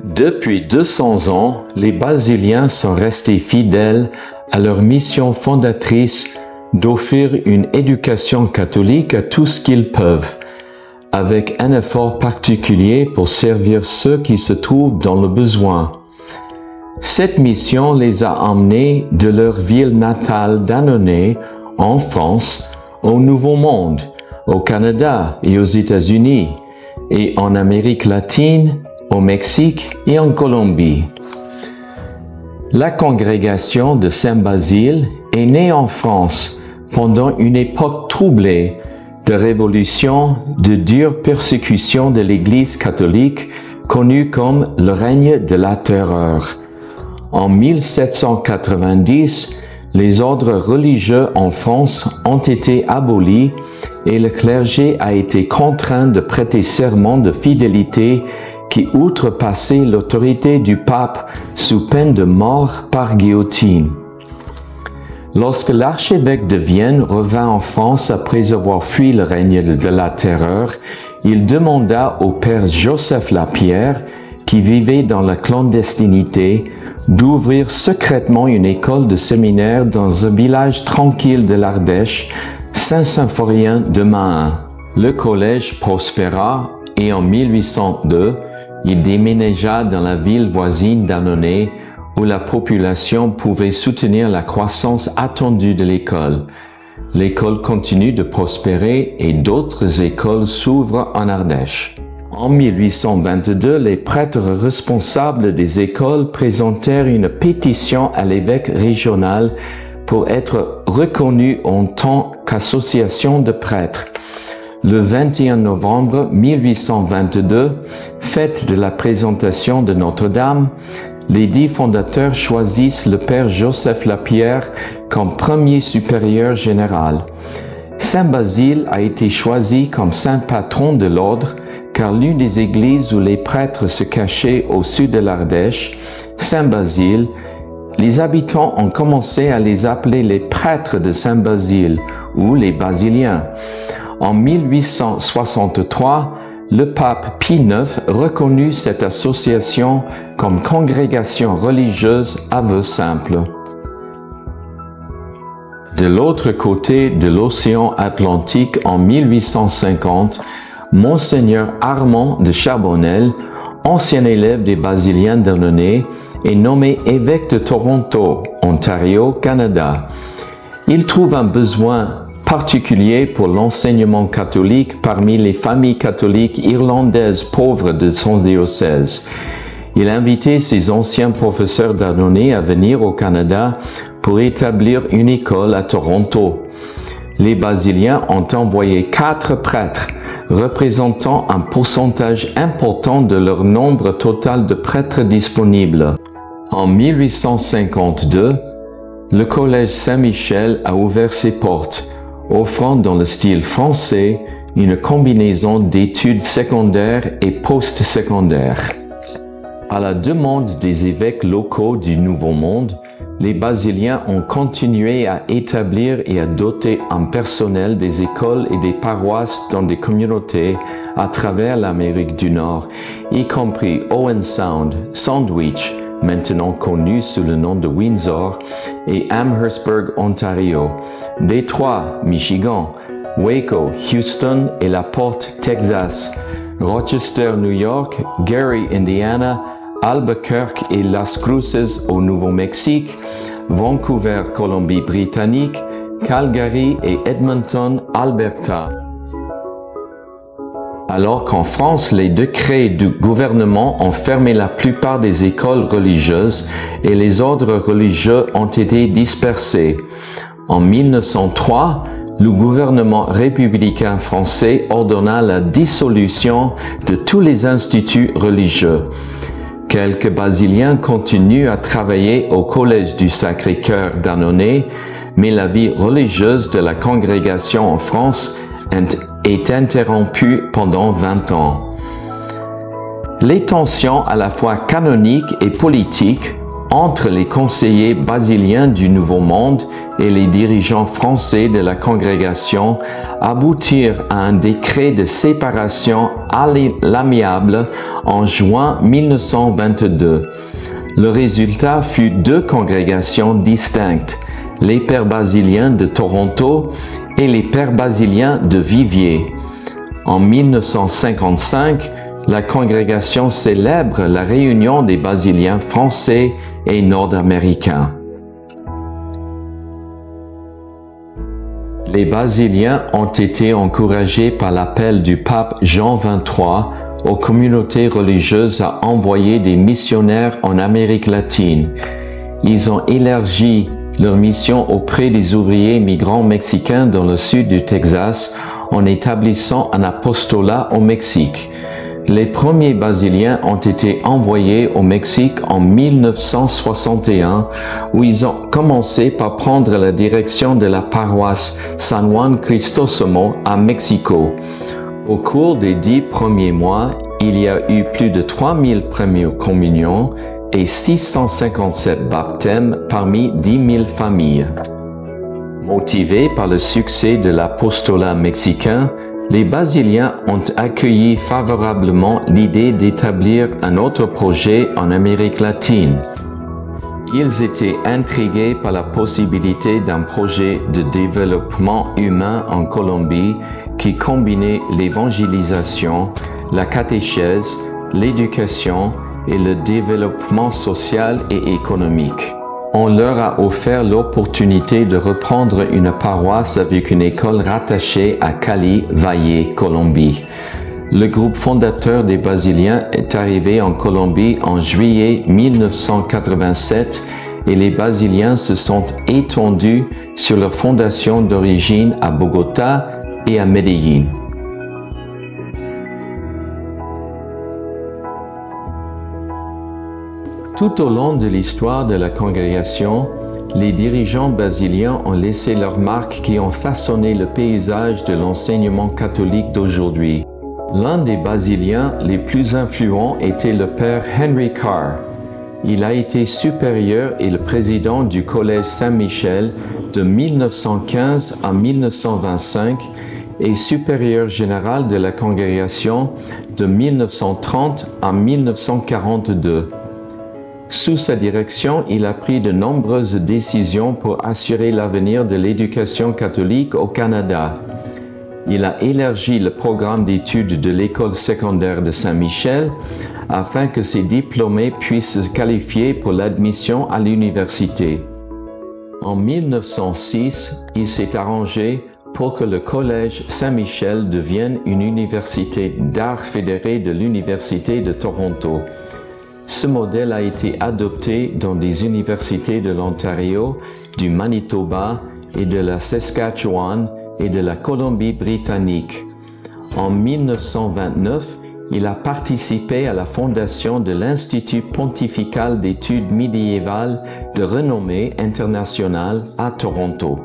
Depuis 200 ans, les Basiliens sont restés fidèles à leur mission fondatrice d'offrir une éducation catholique à tout ce qu'ils peuvent, avec un effort particulier pour servir ceux qui se trouvent dans le besoin. Cette mission les a emmenés de leur ville natale d'Annonay, en France, au Nouveau Monde, au Canada et aux États-Unis, et en Amérique latine, au Mexique et en Colombie. La congrégation de Saint-Basile est née en France pendant une époque troublée de révolution, de dures persécutions de l'Église catholique, connue comme le règne de la terreur. En 1790, les ordres religieux en France ont été abolis et le clergé a été contraint de prêter serment de fidélité qui outrepassait l'autorité du pape sous peine de mort par guillotine. Lorsque l'archevêque de Vienne revint en France après avoir fui le règne de la terreur, il demanda au père Joseph Lapierre, qui vivait dans la clandestinité, d'ouvrir secrètement une école de séminaire dans un village tranquille de l'Ardèche, Saint-Symphorien de Mahun. Le collège prospéra et en 1802, il déménagea dans la ville voisine d'Annonay où la population pouvait soutenir la croissance attendue de l'école. L'école continue de prospérer et d'autres écoles s'ouvrent en Ardèche. En 1822, les prêtres responsables des écoles présentèrent une pétition à l'évêque régional pour être reconnus en tant qu'association de prêtres. Le 21 novembre 1822, fête de la présentation de Notre-Dame, les 10 fondateurs choisissent le père Joseph Lapierre comme premier supérieur général. Saint-Basile a été choisi comme saint patron de l'ordre car l'une des églises où les prêtres se cachaient au sud de l'Ardèche, Saint-Basile, les habitants ont commencé à les appeler les prêtres de Saint-Basile ou les Basiliens. En 1863, le pape Pie IX reconnut cette association comme congrégation religieuse à vœu simple. De l'autre côté de l'océan Atlantique, en 1850, Monseigneur Armand de Charbonnel, ancien élève des Basiliens d'Annonay, est nommé évêque de Toronto, Ontario, Canada. Il trouve un besoin particulier pour l'enseignement catholique parmi les familles catholiques irlandaises pauvres de son diocèse. Il a invité ses anciens professeurs d'Annonay à venir au Canada pour établir une école à Toronto. Les Basiliens ont envoyé 4 prêtres, représentant un pourcentage important de leur nombre total de prêtres disponibles. En 1852, le Collège Saint-Michel a ouvert ses portes, offrant dans le style français une combinaison d'études secondaires et post-secondaires. À la demande des évêques locaux du Nouveau Monde, les Basiliens ont continué à établir et à doter en personnel des écoles et des paroisses dans des communautés à travers l'Amérique du Nord, y compris Owen Sound, Sandwich, maintenant connu sous le nom de Windsor, et Amherstburg, Ontario, Détroit, Michigan, Waco, Houston et La Porte, Texas, Rochester, New York, Gary, Indiana, Albuquerque et Las Cruces au Nouveau-Mexique, Vancouver, Colombie-Britannique, Calgary et Edmonton, Alberta. Alors qu'en France, les décrets du gouvernement ont fermé la plupart des écoles religieuses et les ordres religieux ont été dispersés. En 1903, le gouvernement républicain français ordonna la dissolution de tous les instituts religieux. Quelques Basiliens continuent à travailler au Collège du Sacré-Cœur d'Annonay, mais la vie religieuse de la congrégation en France est interrompue pendant 20 ans. Les tensions à la fois canoniques et politiques entre les conseillers basiliens du Nouveau Monde et les dirigeants français de la congrégation aboutirent à un décret de séparation à l'amiable en juin 1922. Le résultat fut deux congrégations distinctes, les Pères basiliens de Toronto et les Pères basiliens de Viviers. En 1955, la congrégation célèbre la réunion des basiliens français et nord-américains. Les basiliens ont été encouragés par l'appel du pape Jean XXIII aux communautés religieuses à envoyer des missionnaires en Amérique latine. Ils ont élargi leur mission auprès des ouvriers migrants mexicains dans le sud du Texas en établissant un apostolat au Mexique. Les premiers basiliens ont été envoyés au Mexique en 1961, où ils ont commencé par prendre la direction de la paroisse San Juan Cristosomo à Mexico. Au cours des 10 premiers mois, il y a eu plus de 3000 premières communions et 657 baptêmes parmi 10 000 familles. Motivés par le succès de l'apostolat mexicain, les basiliens ont accueilli favorablement l'idée d'établir un autre projet en Amérique latine. Ils étaient intrigués par la possibilité d'un projet de développement humain en Colombie qui combinait l'évangélisation, la catéchèse, l'éducation et le développement social et économique. On leur a offert l'opportunité de reprendre une paroisse avec une école rattachée à Cali, Valle, Colombie. Le groupe fondateur des Basiliens est arrivé en Colombie en juillet 1987 et les Basiliens se sont étendus sur leur fondation d'origine à Bogota et à Medellín. Tout au long de l'histoire de la congrégation, les dirigeants basiliens ont laissé leurs marques qui ont façonné le paysage de l'enseignement catholique d'aujourd'hui. L'un des basiliens les plus influents était le père Henry Carr. Il a été supérieur et le président du Collège Saint-Michel de 1915 à 1925 et supérieur général de la congrégation de 1930 à 1942. Sous sa direction, il a pris de nombreuses décisions pour assurer l'avenir de l'éducation catholique au Canada. Il a élargi le programme d'études de l'école secondaire de Saint-Michel afin que ses diplômés puissent se qualifier pour l'admission à l'université. En 1906, il s'est arrangé pour que le Collège Saint-Michel devienne une université d'art fédérée de l'Université de Toronto. Ce modèle a été adopté dans des universités de l'Ontario, du Manitoba et de la Saskatchewan et de la Colombie-Britannique. En 1929, il a participé à la fondation de l'Institut pontifical d'études médiévales de renommée internationale à Toronto.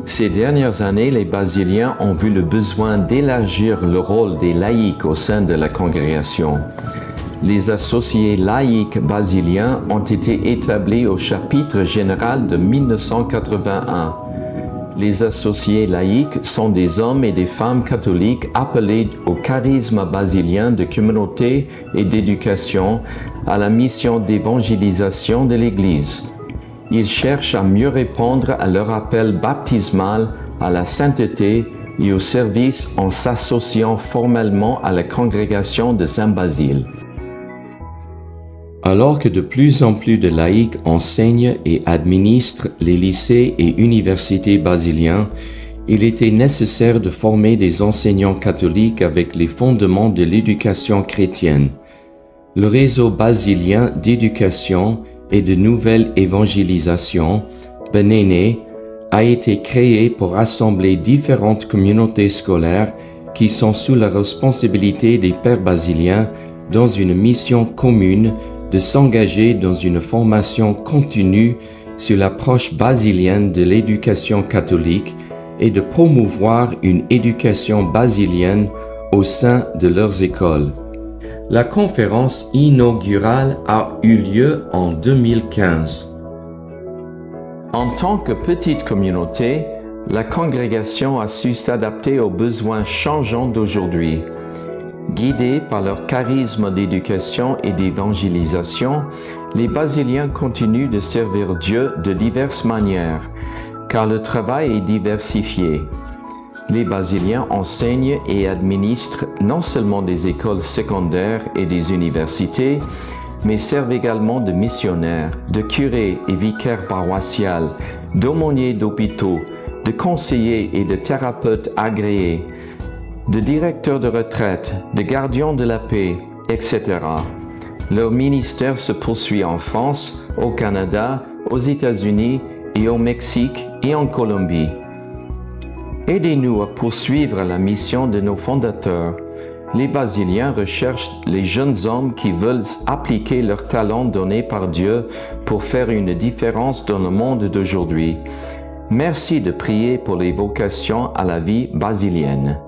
Ces dernières années, les basiliens ont vu le besoin d'élargir le rôle des laïcs au sein de la congrégation. Les associés laïcs basiliens ont été établis au chapitre général de 1981. Les associés laïcs sont des hommes et des femmes catholiques appelés au charisme basilien de communauté et d'éducation à la mission d'évangélisation de l'Église. Ils cherchent à mieux répondre à leur appel baptismal à la sainteté et au service en s'associant formellement à la congrégation de Saint-Basile. Alors que de plus en plus de laïcs enseignent et administrent les lycées et universités basiliens, il était nécessaire de former des enseignants catholiques avec les fondements de l'éducation chrétienne. Le réseau basilien d'éducation et de nouvelle évangélisation, BENENE, a été créé pour rassembler différentes communautés scolaires qui sont sous la responsabilité des pères basiliens dans une mission commune de s'engager dans une formation continue sur l'approche basilienne de l'éducation catholique et de promouvoir une éducation basilienne au sein de leurs écoles. La conférence inaugurale a eu lieu en 2015. En tant que petite communauté, la congrégation a su s'adapter aux besoins changeants d'aujourd'hui. Guidés par leur charisme d'éducation et d'évangélisation, les Basiliens continuent de servir Dieu de diverses manières, car le travail est diversifié. Les Basiliens enseignent et administrent non seulement des écoles secondaires et des universités, mais servent également de missionnaires, de curés et vicaires paroissiales, d'aumôniers d'hôpitaux, de conseillers et de thérapeutes agréés, de directeurs de retraite, de gardiens de la paix, etc. Leur ministère se poursuit en France, au Canada, aux États-Unis et au Mexique et en Colombie. Aidez-nous à poursuivre la mission de nos fondateurs. Les Basiliens recherchent les jeunes hommes qui veulent appliquer leurs talents donnés par Dieu pour faire une différence dans le monde d'aujourd'hui. Merci de prier pour les vocations à la vie basilienne.